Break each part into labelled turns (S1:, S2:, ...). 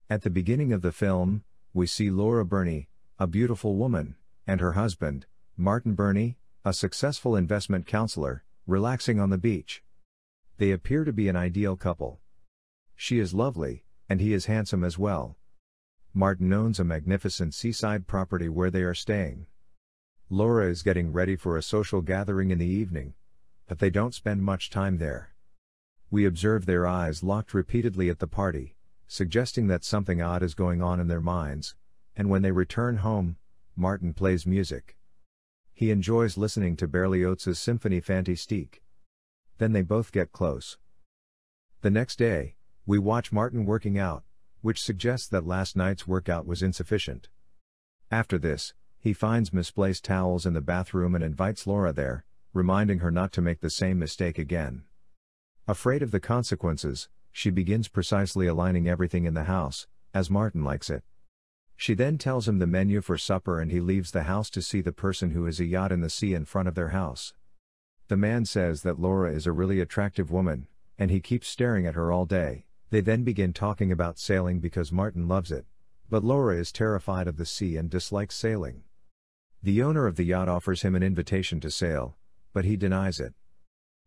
S1: At the beginning of the film, we see Laura Burney, a beautiful woman, and her husband, Martin Burney, a successful investment counselor, relaxing on the beach. They appear to be an ideal couple. She is lovely, and he is handsome as well. Martin owns a magnificent seaside property where they are staying. Laura is getting ready for a social gathering in the evening, but they don't spend much time there. We observe their eyes locked repeatedly at the party, suggesting that something odd is going on in their minds, and when they return home, Martin plays music. He enjoys listening to Berlioz's Symphonie Fantastique. Then they both get close. The next day, we watch Martin working out, which suggests that last night's workout was insufficient. After this, he finds misplaced towels in the bathroom and invites Laura there, reminding her not to make the same mistake again. Afraid of the consequences, she begins precisely aligning everything in the house, as Martin likes it. She then tells him the menu for supper and he leaves the house to see the person who has a yacht in the sea in front of their house. The man says that Laura is a really attractive woman, and he keeps staring at her all day. They then begin talking about sailing because Martin loves it, but Laura is terrified of the sea and dislikes sailing. The owner of the yacht offers him an invitation to sail, but he denies it.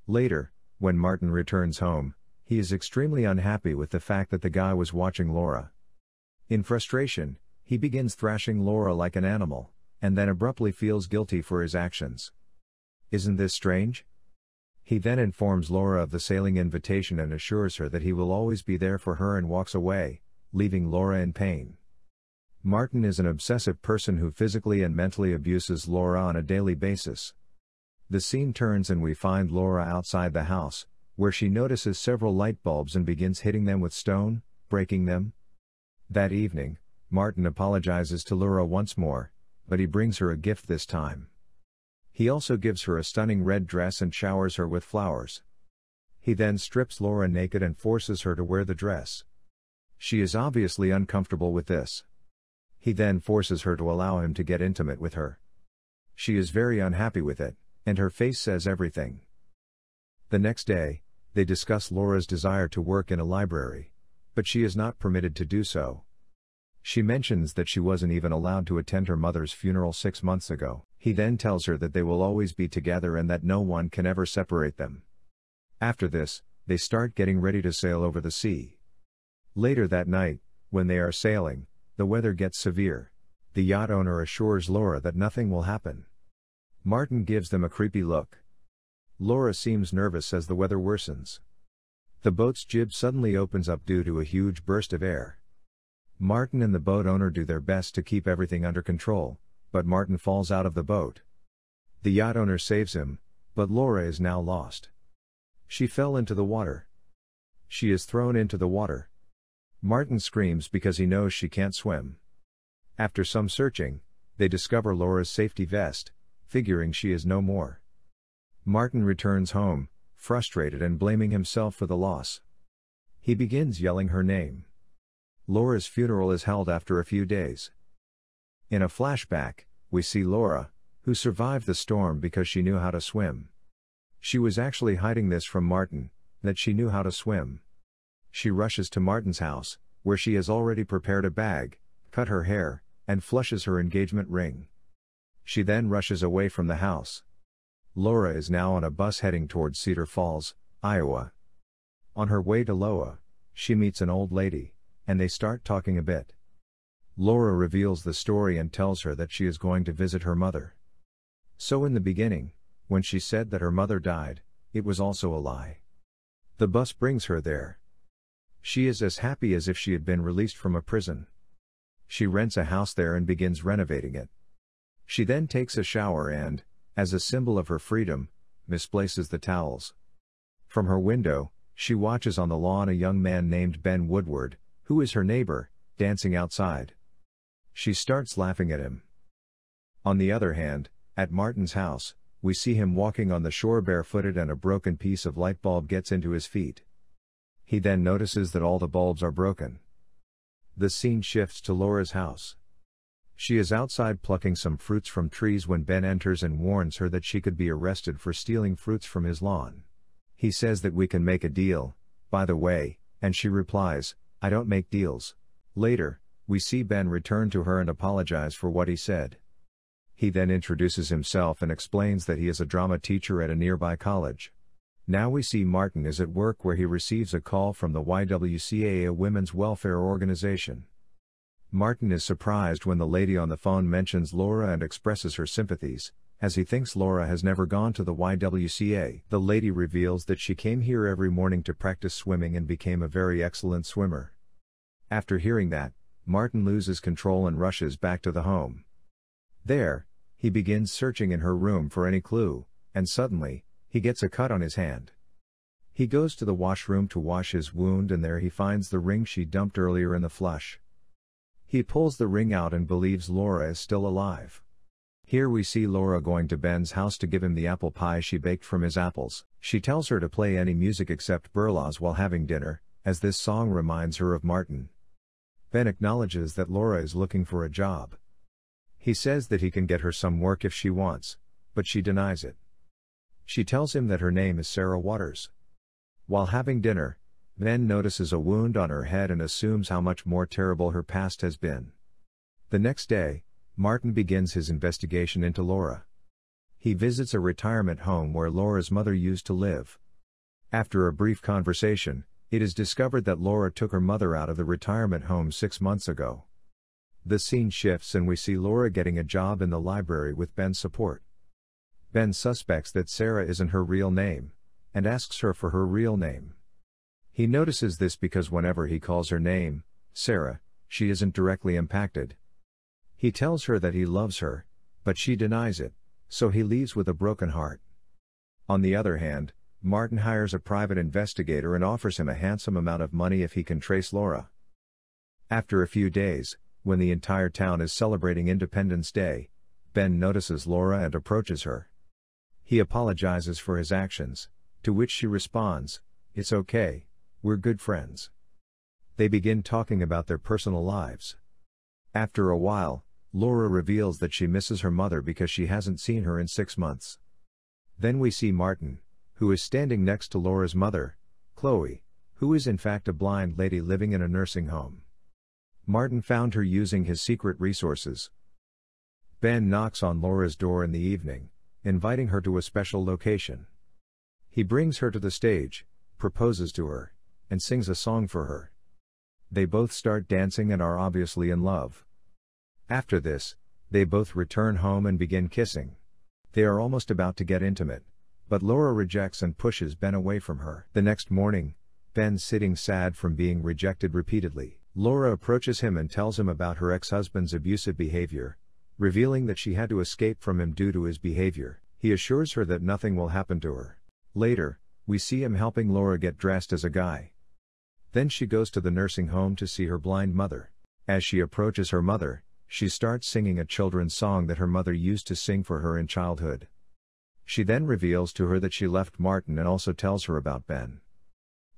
S1: Later, when Martin returns home, he is extremely unhappy with the fact that the guy was watching Laura. In frustration, he begins thrashing Laura like an animal, and then abruptly feels guilty for his actions. Isn't this strange? He then informs Laura of the sailing invitation and assures her that he will always be there for her and walks away, leaving Laura in pain. Martin is an obsessive person who physically and mentally abuses Laura on a daily basis. The scene turns and we find Laura outside the house, where she notices several light bulbs and begins hitting them with stone, breaking them. That evening, Martin apologizes to Laura once more, but he brings her a gift this time. He also gives her a stunning red dress and showers her with flowers. He then strips Laura naked and forces her to wear the dress. She is obviously uncomfortable with this. He then forces her to allow him to get intimate with her. She is very unhappy with it, and her face says everything. The next day, they discuss Laura's desire to work in a library, but she is not permitted to do so. She mentions that she wasn't even allowed to attend her mother's funeral 6 months ago. He then tells her that they will always be together and that no one can ever separate them. After this, they start getting ready to sail over the sea. Later that night, when they are sailing, the weather gets severe. The yacht owner assures Laura that nothing will happen. Martin gives them a creepy look. Laura seems nervous as the weather worsens. The boat's jib suddenly opens up due to a huge burst of air. Martin and the boat owner do their best to keep everything under control, but Martin falls out of the boat. The yacht owner saves him, but Laura is now lost. She fell into the water. She is thrown into the water. Martin screams because he knows she can't swim. After some searching, they discover Laura's safety vest, figuring she is no more. Martin returns home, frustrated and blaming himself for the loss. He begins yelling her name. Laura's funeral is held after a few days. In a flashback, we see Laura, who survived the storm because she knew how to swim. She was actually hiding this from Martin, that she knew how to swim. She rushes to Martin's house, where she has already prepared a bag, cut her hair, and flushes her engagement ring. She then rushes away from the house. Laura is now on a bus heading towards Cedar Falls, Iowa. On her way to Iowa, she meets an old lady, and they start talking a bit. Laura reveals the story and tells her that she is going to visit her mother. So in the beginning, when she said that her mother died, it was also a lie. The bus brings her there. She is as happy as if she had been released from a prison. She rents a house there and begins renovating it. She then takes a shower and, as a symbol of her freedom, misplaces the towels. From her window, she watches on the lawn a young man named Ben Woodward, who is her neighbor, dancing outside. She starts laughing at him. On the other hand, at Martin's house, we see him walking on the shore barefooted and a broken piece of light bulb gets into his feet. He then notices that all the bulbs are broken. The scene shifts to Laura's house. She is outside plucking some fruits from trees when Ben enters and warns her that she could be arrested for stealing fruits from his lawn. He says that we can make a deal, by the way, and she replies, "I don't make deals." Later, we see Ben return to her and apologize for what he said. He then introduces himself and explains that he is a drama teacher at a nearby college. Now we see Martin is at work where he receives a call from the YWCA, a women's welfare organization. Martin is surprised when the lady on the phone mentions Laura and expresses her sympathies, as he thinks Laura has never gone to the YWCA. The lady reveals that she came here every morning to practice swimming and became a very excellent swimmer. After hearing that, Martin loses control and rushes back to the home. There, he begins searching in her room for any clue, and suddenly, he gets a cut on his hand. He goes to the washroom to wash his wound and there he finds the ring she dumped earlier in the flush. He pulls the ring out and believes Laura is still alive. Here we see Laura going to Ben's house to give him the apple pie she baked from his apples. She tells her to play any music except Burla's while having dinner, as this song reminds her of Martin. Ben acknowledges that Laura is looking for a job. He says that he can get her some work if she wants, but she denies it. She tells him that her name is Sarah Waters. While having dinner, Ben notices a wound on her head and assumes how much more terrible her past has been. The next day, Martin begins his investigation into Laura. He visits a retirement home where Laura's mother used to live. After a brief conversation, it is discovered that Laura took her mother out of the retirement home 6 months ago. The scene shifts and we see Laura getting a job in the library with Ben's support. Ben suspects that Sarah isn't her real name, and asks her for her real name. He notices this because whenever he calls her name, Sarah, she isn't directly impacted. He tells her that he loves her, but she denies it, so he leaves with a broken heart. On the other hand, Martin hires a private investigator and offers him a handsome amount of money if he can trace Laura. After a few days, when the entire town is celebrating Independence Day, Ben notices Laura and approaches her. He apologizes for his actions, to which she responds, "It's okay, we're good friends." They begin talking about their personal lives. After a while, Laura reveals that she misses her mother because she hasn't seen her in 6 months. Then we see Martin, who is standing next to Laura's mother, Chloe, who is in fact a blind lady living in a nursing home. Martin found her using his secret resources. Ben knocks on Laura's door in the evening, inviting her to a special location. He brings her to the stage, proposes to her, and sings a song for her. They both start dancing and are obviously in love. After this, they both return home and begin kissing. They are almost about to get intimate, but Laura rejects and pushes Ben away from her. The next morning, Ben's sitting sad from being rejected repeatedly. Laura approaches him and tells him about her ex-husband's abusive behavior, revealing that she had to escape from him due to his behavior. He assures her that nothing will happen to her. Later, we see him helping Laura get dressed as a guy. Then she goes to the nursing home to see her blind mother. As she approaches her mother, she starts singing a children's song that her mother used to sing for her in childhood. She then reveals to her that she left Martin and also tells her about Ben.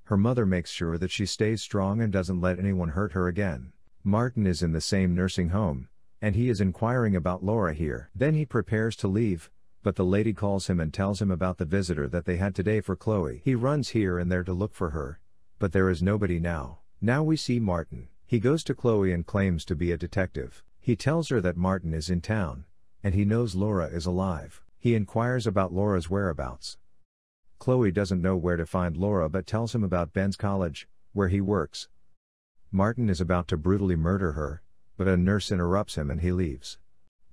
S1: Her mother makes sure that she stays strong and doesn't let anyone hurt her again. Martin is in the same nursing home, and he is inquiring about Laura here. Then he prepares to leave, but the lady calls him and tells him about the visitor that they had today for Chloe. He runs here and there to look for her, but there is nobody now. Now we see Martin. He goes to Chloe and claims to be a detective. He tells her that Martin is in town, and he knows Laura is alive. He inquires about Laura's whereabouts. Chloe doesn't know where to find Laura but tells him about Ben's college, where he works. Martin is about to brutally murder her, but a nurse interrupts him and he leaves.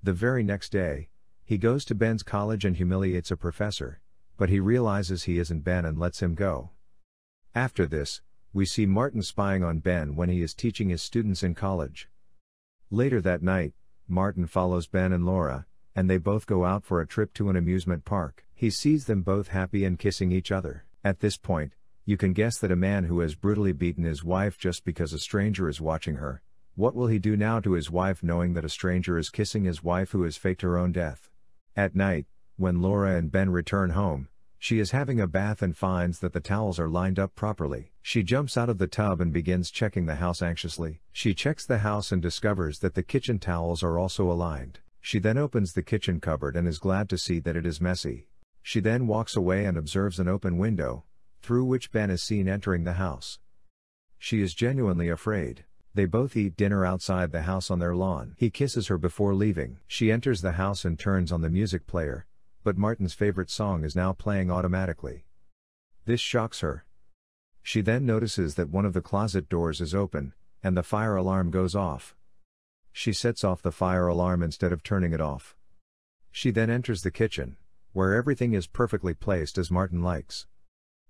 S1: The very next day, he goes to Ben's college and humiliates a professor, but he realizes he isn't Ben and lets him go. After this, we see Martin spying on Ben when he is teaching his students in college. Later that night, Martin follows Ben and Laura, and they both go out for a trip to an amusement park. He sees them both happy and kissing each other. At this point, you can guess that a man who has brutally beaten his wife just because a stranger is watching her, what will he do now to his wife knowing that a stranger is kissing his wife who has faked her own death? At night, when Laura and Ben return home, she is having a bath and finds that the towels are lined up properly. She jumps out of the tub and begins checking the house anxiously. She checks the house and discovers that the kitchen towels are also aligned. She then opens the kitchen cupboard and is glad to see that it is messy. She then walks away and observes an open window, through which Ben is seen entering the house. She is genuinely afraid. They both eat dinner outside the house on their lawn. He kisses her before leaving. She enters the house and turns on the music player, but Martin's favorite song is now playing automatically. This shocks her. She then notices that one of the closet doors is open, and the fire alarm goes off. She sets off the fire alarm instead of turning it off. She then enters the kitchen, where everything is perfectly placed as Martin likes.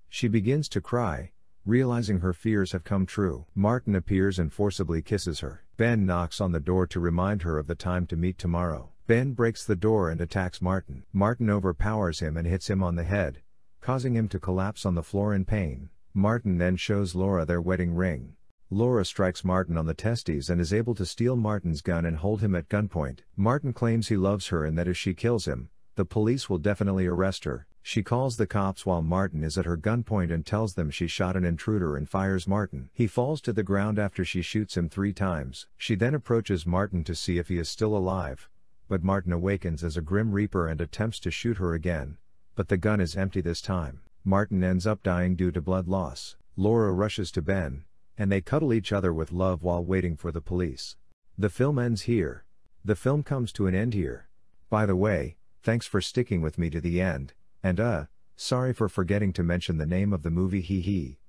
S1: She begins to cry, realizing her fears have come true. Martin appears and forcibly kisses her. Ben knocks on the door to remind her of the time to meet tomorrow. Ben breaks the door and attacks Martin. Martin overpowers him and hits him on the head, causing him to collapse on the floor in pain. Martin then shows Laura their wedding ring. Laura strikes Martin on the testes and is able to steal Martin's gun and hold him at gunpoint. Martin claims he loves her and that if she kills him, the police will definitely arrest her. She calls the cops while Martin is at her gunpoint and tells them she shot an intruder and fires Martin. He falls to the ground after she shoots him 3 times. She then approaches Martin to see if he is still alive, but Martin awakens as a Grim Reaper and attempts to shoot her again, but the gun is empty this time. Martin ends up dying due to blood loss. Laura rushes to Ben, and they cuddle each other with love while waiting for the police. The film ends here. The film comes to an end here. By the way, thanks for sticking with me to the end, and sorry for forgetting to mention the name of the movie hee.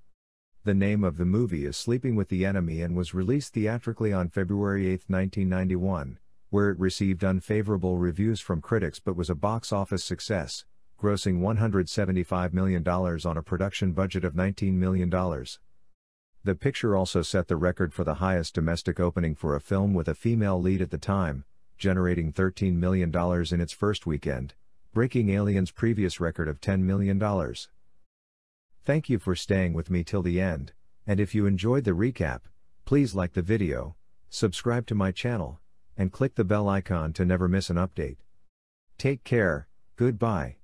S1: The name of the movie is Sleeping with the Enemy and was released theatrically on February 8, 1991, where it received unfavorable reviews from critics but was a box office success, grossing $175 million on a production budget of $19 million. The picture also set the record for the highest domestic opening for a film with a female lead at the time, generating $13 million in its first weekend, breaking Alien's previous record of $10 million. Thank you for staying with me till the end, and if you enjoyed the recap, please like the video, subscribe to my channel, and click the bell icon to never miss an update. Take care, goodbye.